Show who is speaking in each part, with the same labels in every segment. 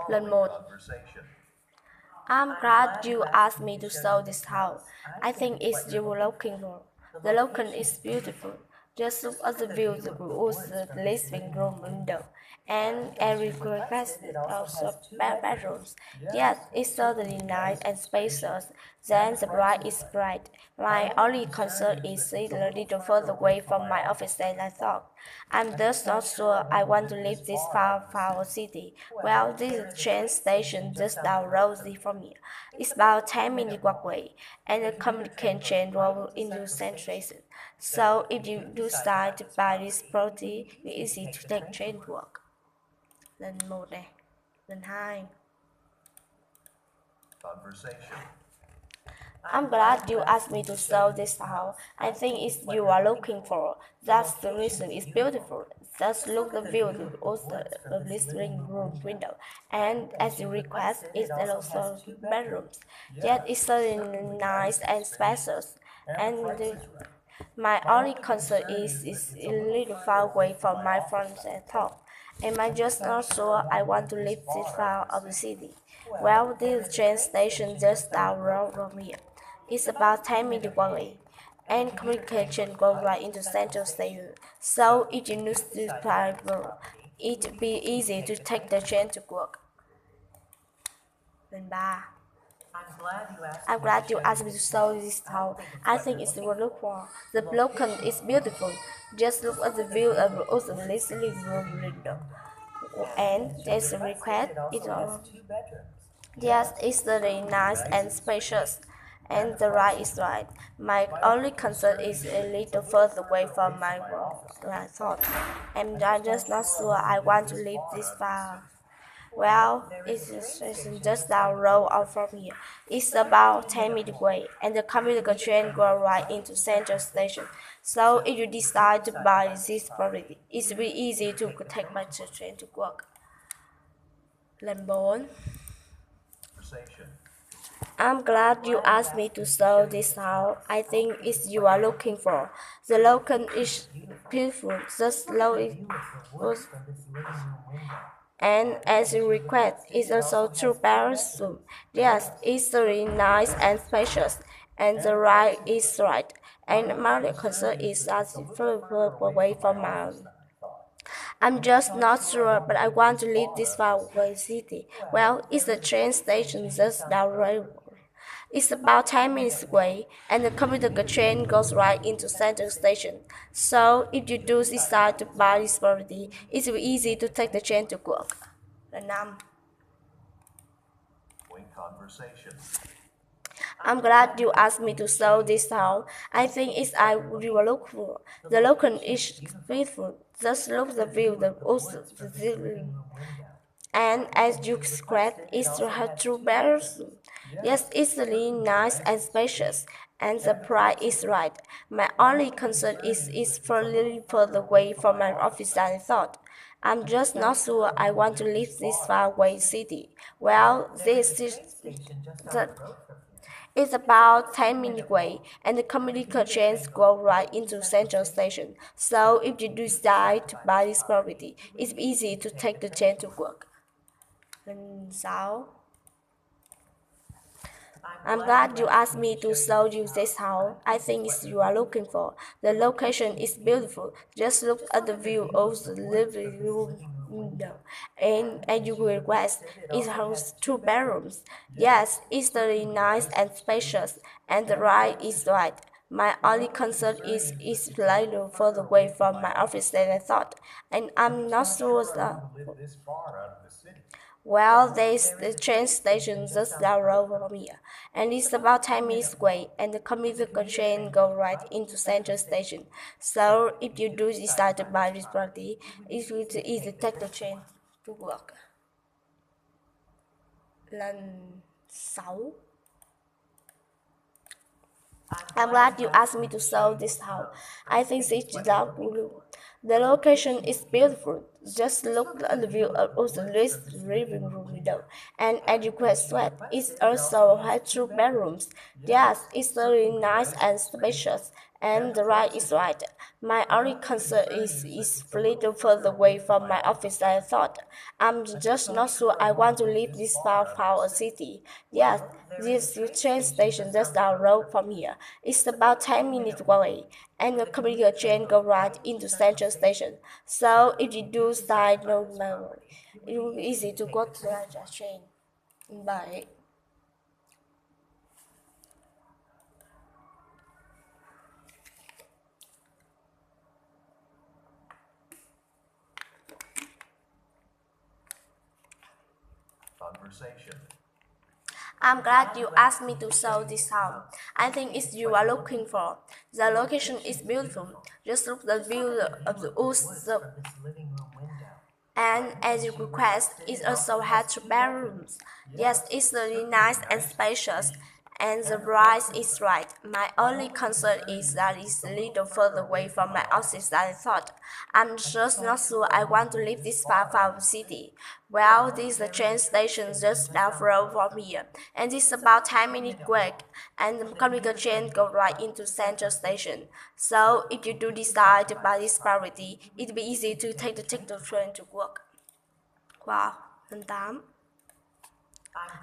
Speaker 1: Lần một. I'm glad you asked me to show this house. I think it's you were looking for. The location is beautiful. Just look at the view through the living room window. And every requested also bedrooms. Yes, it's certainly nice and spacious. Then the bright is bright. My only concern is it's a little further away from my office than I thought. I'm just not sure I want to live this far from a city. Well, this is a train station just down the road from here. It's about 10 minutes walk away, and the communication train roll into Central. So if you decide to buy this property, it's easy to take train to work. Lần 1 này, lần 2. I'm glad you asked me to show this house. I think it's you are looking for. That's the reason it's beautiful. Just look the view of the living room window. And as you request, it's also bedrooms. Yet it's so nice and spacious. And my only concern is it's a little far away from my friends at home. Am I just not sure I want to live this far of the city? Well, this train station just down the road from here. It's about 10 minutes away, and communication goes right into Central Station. So if you need to travel, it'd be easy to take the train to work. Lần 3. I'm glad you asked me to show this house. I think it's worth look for. The location is beautiful. Just look at the view of the living room window. And there's a request. Yes, it's very nice and spacious. And the right is right. My only concern is a little further away from my work than I thought. And I'm just not sure I want to live this far. Well, it's just down the road from here. It's about 10 minutes away, and the commuter train goes right into Central Station. So if you decide to buy this property, it's very easy to take my train to work. Lần 4. I'm glad you asked me to show this house. I think it's you are looking for. The location is beautiful, just low it was. And as you request, it's also two bedrooms. Yes, it's really nice and spacious, and the right is right. And my concern is that it's further away from my. I'm just not sure, but I want to leave this far away city. Well, it's the train station just down the road. It's about 10 minutes away, and the commuter train goes right into Central Station. So if you do decide to buy this property, it's easy to take the train to work. Lần 5. I'm glad you asked me to show this house. I think it's I will look for. The location is beautiful. Just look the view, the ocean, and as you described, it's two bedrooms. Yes, it's really nice and spacious, and the price is right. My only concern is it's for a little further away from my office than I thought. I'm just not sure I want to live this far away city. Well, this is it's about 10 minutes away, and the commuter trains go right into Central Station. So if you decide to buy this property, it's easy to take the train to work. Lần 6. I'm glad you asked me to show you this house. I think it's you are looking for. The location is beautiful. Just look at the view of the living room window. And as you request, it has two bedrooms. Yes, it's very nice and spacious, and the right is right. My only concern is it's a little further away from my office than I thought, and I'm not sure that. Well, there's the train station just down the road from here, and it's about 10 minutes away, and the commuter train goes right into Central Station. So if you do decide to buy this property, it's easy to take the train to work. Lần 6. I'm glad you asked me to show this house. I think it's dark blue. The location is beautiful. Just look at the view of the living room window. And as you can see, it also has two bedrooms. Yes, it's very nice and spacious, And the right is right. My only concern is a little further away from my office than I thought. I'm just not sure I want to live this far from a city. Yes, this train station just down the road from here. It's about 10 minutes away, and the commuter train goes right into Central Station. So if you do start no matter, it will be easy to go to the train. Bye.
Speaker 2: Conversation.
Speaker 1: I'm glad you asked me to show this house. I think it's you are looking for. The location is beautiful. Just look at the view of the woods.
Speaker 2: Living room window.
Speaker 1: And as you request, it also has two bedrooms. Yes, it's really nice and spacious, and the price is right. My only concern is that it's a little further away from my office than I thought. I'm just not sure I want to live this far from the city. Well, this is the train station just down the road from here, and it's about 10 minutes away, and the commuter train goes right into Central Station. So if you do decide to buy this property, it'll be easy to take the ticket train to work. Wow, lần 8.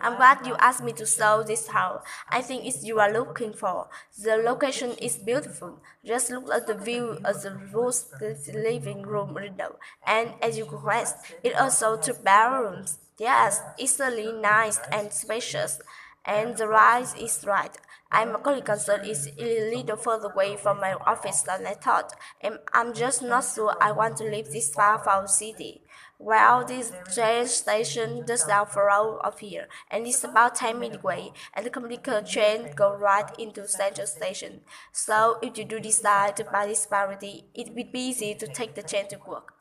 Speaker 1: I'm glad you asked me to show this house. I think it's you are looking for. The location is beautiful. Just look at the view of the roof, the living room window, and as you request, it also two bedrooms. Yes, it's really nice and spacious, and the rise is right. I'm only concerned it's a little further away from my office than I thought, and I'm just not sure I want to live this far from the city. Well, this train station just down the road of here, and it's about 10 minutes away, and the commuter train goes right into Central Station. So if you do decide to buy this property, it will be easy to take the train to work.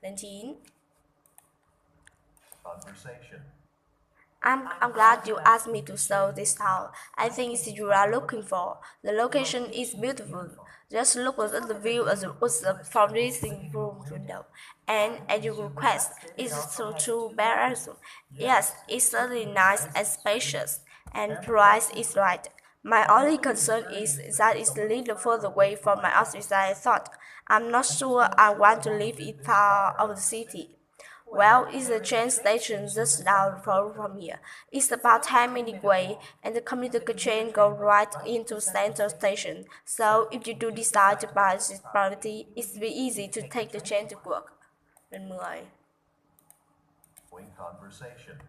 Speaker 1: 19.
Speaker 2: Conversation.
Speaker 1: I'm glad you asked me to show this house. I think it's you are looking for. The location is beautiful. Just look at the view of the woods from this living room window. And as you request, it's so two bedrooms. Yes, it's really nice and spacious, and price is right. My only concern is that it's a little further away from my office than I thought. I'm not sure I want to live it far out of the city. Well, it's a train station just down the road from here. It's about 10 minutes away, and the commuter train goes right into Central Station. So if you do decide to buy this property, it's very easy to take the train to work. Lần 10.
Speaker 2: Wing conversation.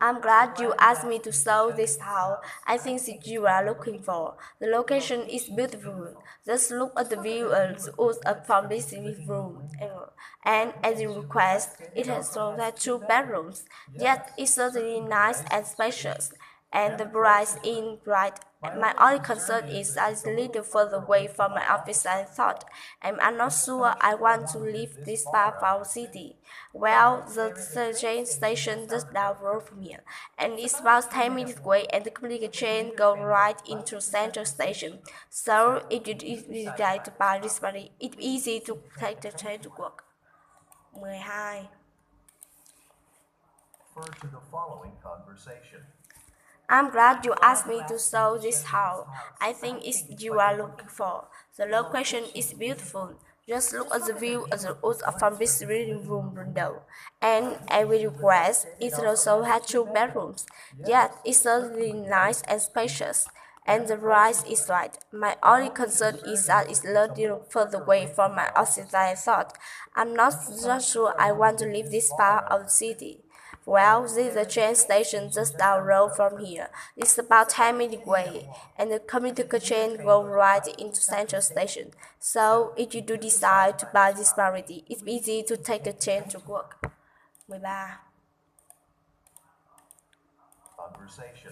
Speaker 1: I'm glad you asked me to show this house. I think that you are looking for. The location is beautiful. Just look at the view of the woods from this living room. And as you request, it has also two bedrooms. Yet it's certainly nice and spacious, and the price is right. My only concern is that it's a little further away from my office than I thought, and I'm not sure I want to live this far from the city. Well, the train station just down the road from here, and it's about 10 minutes away, and the commuter train goes right into Central Station. So if you decide to buy this property, it's easy to take the train to work. 12.
Speaker 2: Refer to the following conversation.
Speaker 1: I'm glad you asked me to show this house. I think it's you are looking for. The location is beautiful. Just look at the view of the woods from this living room window. And every request, it also has two bedrooms. Yet it's really nice and spacious. And the price is right. My only concern is that it's a little further away from my office than I thought. I'm not so sure I want to live this far out of the city. Well, this is the train station just down the road from here. It's about 10 minutes away, and the commuter train goes right into Central Station. So if you do decide to buy this property, it's easy to take the train to work. 13.
Speaker 2: Conversation.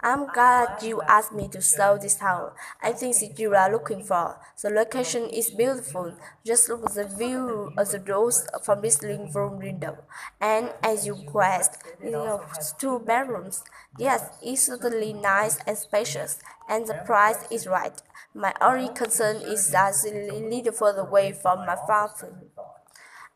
Speaker 1: I'm glad you asked me to show this house. I think that you are looking for. The location is beautiful. Just look at the view of the roads from this living room window. And as you request, it has two bedrooms. Yes, it's certainly nice and spacious, and the price is right. My only concern is that it's a little further away from my father.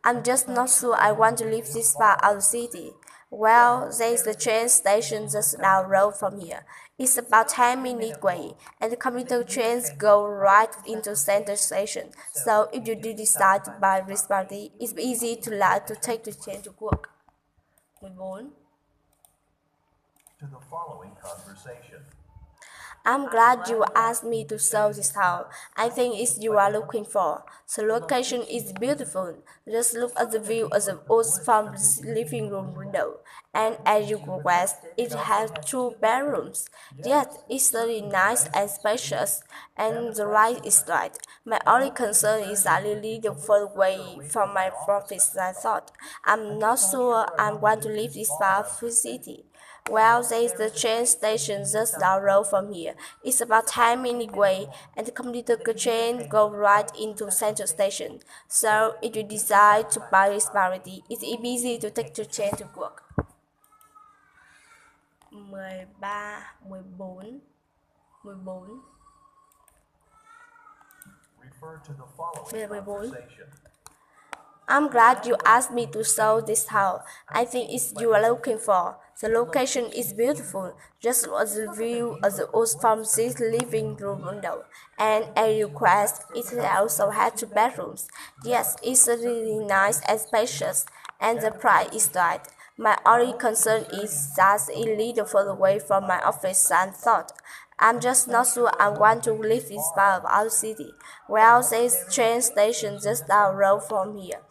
Speaker 1: I'm just not sure I want to live this far out of the city. Well, there's the train station just down the road from here. It's about 10 minutes away, and the commuter trains go right into Center Station. So if you do decide to buy this party, it's easy to take the train to work. 14.
Speaker 2: To the following conversation.
Speaker 1: I'm glad you asked me to show this house. I think it's you are looking for. The location is beautiful. Just look at the view of the woods from this living room window. And as you progress, it has 2 bedrooms. Yes, it's really nice and spacious, and the light is right. My only concern is that it leads far away from my office than I thought. I'm not sure I'm going to live this far from the city. Well, there's the train station just down the road from here. It's about 10 minutes away, and the commuter train goes right into Central Station. So, if you decide to buy this variety, it's easy to take the train to work. 13, 14, 14.
Speaker 2: Refer to the following
Speaker 1: 14.
Speaker 2: conversation.
Speaker 1: I'm glad you asked me to show this house. I think it's you are looking for. The location is beautiful, just as the view of the woods from this living room window. And as you request, it also has 2 bedrooms. Yes, it's really nice and spacious, and the price is right. My only concern is that it leads further away from my office than thought. I'm just not sure I want to live this part of our city. Well, there's a train station just down the road from here.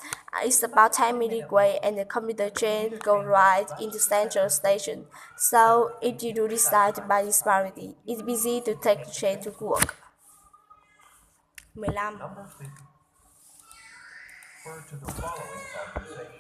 Speaker 1: It's about 10 minutes away, and the commuter train goes right into Central Station. So, if you do decide to buy this variety, it's easy to take the train to work. 15.
Speaker 2: Number 50. Refer to the following conversation.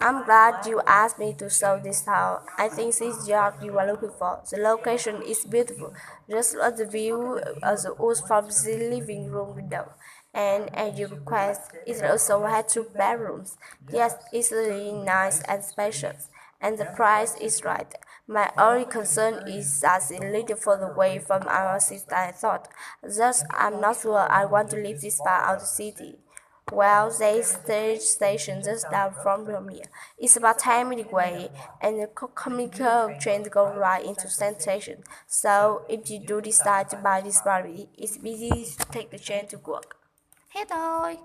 Speaker 1: I'm glad you asked me to show this house. I think this job you are looking for. The location is beautiful. Just look at the view of the woods from the living room window. And as you request, it also has 2 bedrooms. Yes, it's really nice and spacious. And the price is right. My only concern is that it's a little further away from our city than I thought. Thus, I'm not sure I want to live this far out of the city. Well, there's a station just down from here. It's about 10 minutes away, and the commuter train goes right into Central Station. So, if you do decide to buy this variety, it's easy to take the train to work. Hết rồi.